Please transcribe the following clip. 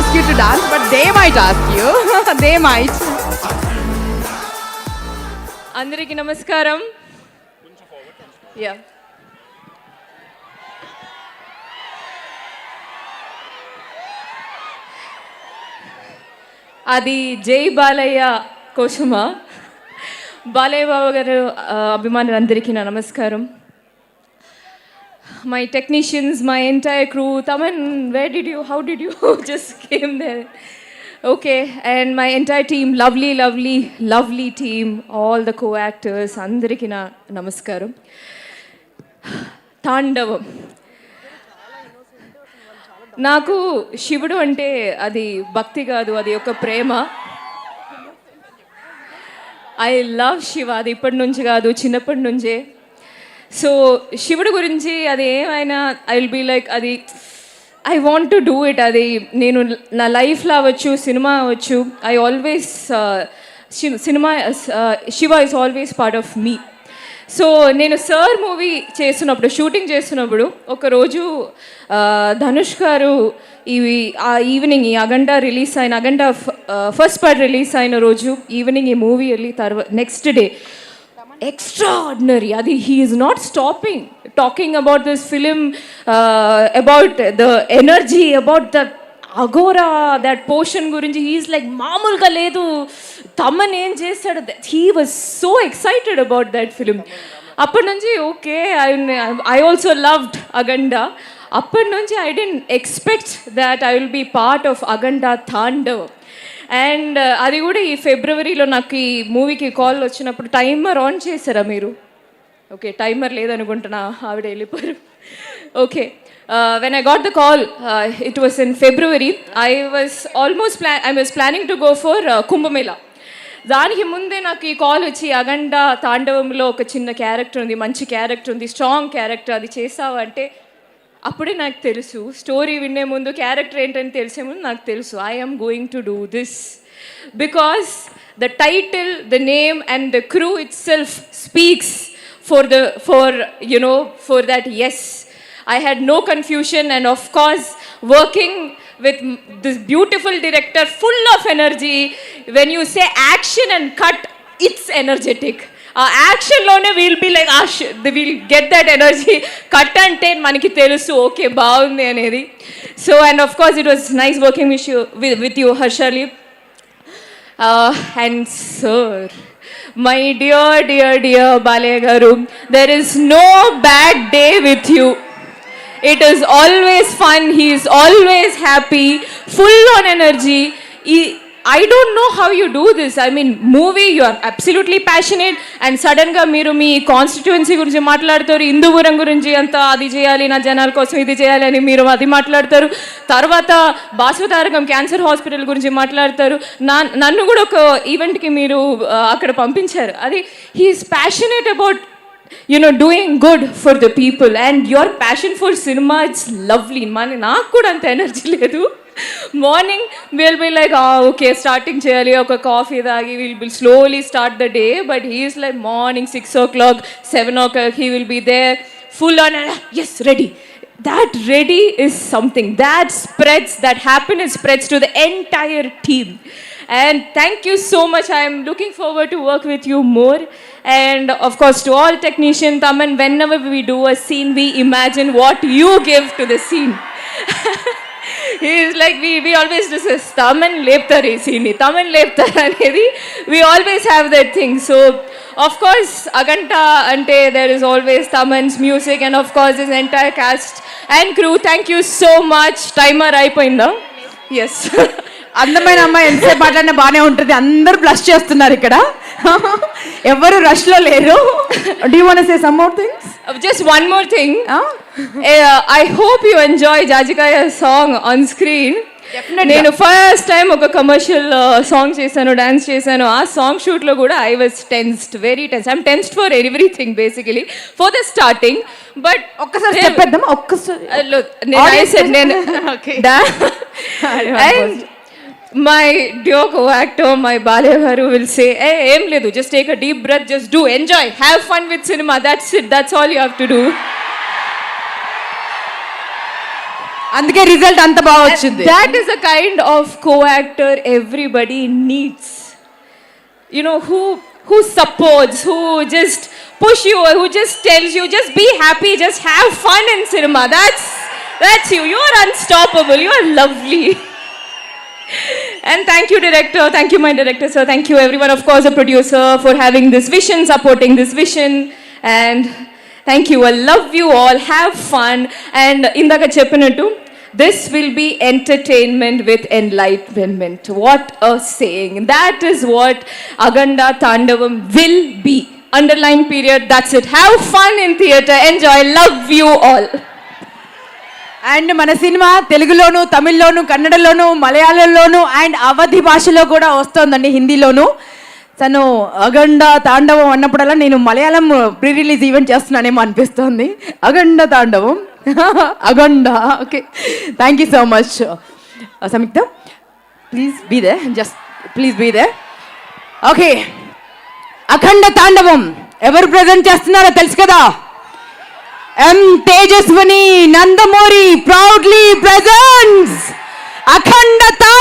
ask you to dance, but they might ask you. They might. అందరికీ నమస్కారం. Yeah అది జై బాలయ్య కోసమా? బాలయ్య బాబు గారు అభిమానులందరికీ నా నమస్కారం. My technicians, my entire crew, Taman, where did you, how did you just came there? Okay, and my entire team, lovely team, all the co-actors, andariki na namaskaram. తాండవం నాకు శివుడు అంటే అది భక్తి కాదు, అది ఒక ప్రేమ. ఐ లవ్ శివ, అది ఇప్పటి నుంచి కాదు, చిన్నప్పటి నుంచే. సో శివుడు గురించి అది ఏమైనా ఐ విల్ బీ లైక్ అది I want to do it. అది నేను నా లైఫ్లో అవ్వచ్చు, సినిమా అవ్వచ్చు, I always cinema Shiva is always part of me. So నేను సార్ మూవీ చేస్తున్నప్పుడు, షూటింగ్ చేస్తున్నప్పుడు ఒకరోజు ధనుష్ గారు ఆ ఈవినింగ్ ఈ అగండా రిలీజ్ అయిన అగండా ఫస్ట్ పార్ట్ రిలీజ్ అయిన రోజు ఈవినింగ్ ఈ మూవీ వెళ్ళి తర్వాత next day extraordinary adi he is not stopping talking about this film, about the energy, about the agora, that portion gurinji. He is like maamulga ledu taman em chesadu. He was so excited about that film. Appadi nunchi okay, I also loved Aganda. Appadi nunchi I didn't expect that I will be part of Aganda Thandavam. And అది కూడా ఈ ఫిబ్రవరిలో నాకు ఈ మూవీకి call వచ్చినప్పుడు timer on చేశారా మీరు? ఓకే, టైమర్ లేదనుకుంటున్నా, ఆవిడ వెళ్ళిపోయారు. Okay, when I got the call it was in February. I was planning to go for Kumbh Mela. దానికి ముందే నాకు ఈ కాల్ వచ్చి అగండా తాండవంలో ఒక చిన్న క్యారెక్టర్ ఉంది, మంచి క్యారెక్టర్ ఉంది, స్ట్రాంగ్ క్యారెక్టర్, అది చేసావంటే అప్పుడే నాకు తెలుసు. స్టోరీ వినే ముందు క్యారెక్టర్ ఏంటని తెలిసే ముందు నాకు తెలుసు I am going to do this, because the title, the name and the crew itself speaks for that. Yes, I had no confusion, and of course working with this beautiful director full of energy. When you say action and cut, it's energetic. యాక్షన్లోనే will be like will get that energy. Cut అంటే మనకి తెలుసు okay బాగుంది అనేది. So and of course it was nice working with you Harshali. And sir, my dear Balayya garu, there is no bad day with you. It is always fun, he is always happy, full on energy. I don't know how you do this. I mean, movie, you are absolutely passionate, and sudden ga మీరు మీ constituency గురించి మాట్లాడతారు, హిందూపురం గురించి అంతా అది చేయాలి, నా జనాల కోసం ఇది చేయాలి అని మీరు అది మాట్లాడతారు. తర్వాత బాస్వతారకం క్యాన్సర్ హాస్పిటల్ గురించి మాట్లాడతారు. నన్ను కూడా ఒక ఈవెంట్కి మీరు అక్కడ పంపించారు. అది he is passionate about doing good for the people, and your passion for cinema, it's lovely. నాకు కూడా అంత ఎనర్జీ లేదు. Morning will be like okay starting చేయాలి, ఒక కాఫీ తాగి will slowly start the day. But he is like morning 6 o'clock 7 o'clock he will be there full on, yes, ready. That ready is something that spreads, that happiness spreads to the entire team. And thank you so much. I am looking forward to work with you more. And of course to all technicians, Taman, whenever we do a scene, we imagine what you give to the scene. He is like, we always discuss Taman leptar ee scene ni, Taman leptar anedi, we always have that thing. So of course Aganta ante there is always Taman's music, and of course his entire cast and crew. Thank you so much. Timer అయిపోయిందా? Yes. అందమైన అమ్మాయి ఎంతసేపు మాట్లాడినా బాగానే ఉంటుంది. అందరూ blush చేస్తున్నారు ఇక్కడ, ఎవరు రష్లో లేరు. Do you want to say some more things? Just one more thing. I hope you enjoy Jajikaya song on screen. నేను ఫస్ట్ టైం ఒక కమర్షియల్ సాంగ్ చేశాను, డాన్స్ చేశాను. ఆ సాంగ్ షూట్లో కూడా I was tensed, very tensed. I'm tensed for everything basically, for the starting. But ఒక్కసారి చెప్పేద్దాం, ఒక్కసారి my dear co-actor, my Balaya garu will say, hey, em ledu, just take a deep breath, just do, enjoy, have fun with cinema, that's it, that's all you have to do. అందుకే result అంత బాగా వచ్చింది. That is a kind of co-actor everybody needs. You know, who supports, who just push you, who just tells you, just be happy, just have fun in cinema. That's you. You are unstoppable. You are lovely. And thank you, director. Thank you, my director, sir. Thank you, everyone. Of course, the producer for having this vision, supporting this vision. And thank you. I love you all. Have fun. And indaka cheppinattu, this will be entertainment with enlightenment. What a saying. That is what Aganda Tandavam will be. Underline period. That's it. Have fun in theatre. Enjoy. Love you all. And మన cinema తెలుగులోను, తమిళ్లోను, కన్నడలోను, మలయాళంలోను and Awadhi భాషలో కూడా వస్తోందండి, హిందీలోను. తను అగండ తాండవం అన్నప్పుడల్లా నేను మలయాళం ప్రీ రిలీజ్ ఈవెంట్ చేస్తున్నానేమో అనిపిస్తోంది. Akhanda Thandavam Akhanda. Okay, thank you so much Samyuktha. Please be there, just please be there. Okay, Akhanda Thandavam ఎవరు ప్రజెంట్ చేస్తున్నారో తెలుసు కదా. M. Tejaswani Nandamuri proudly presents Akhanda Tan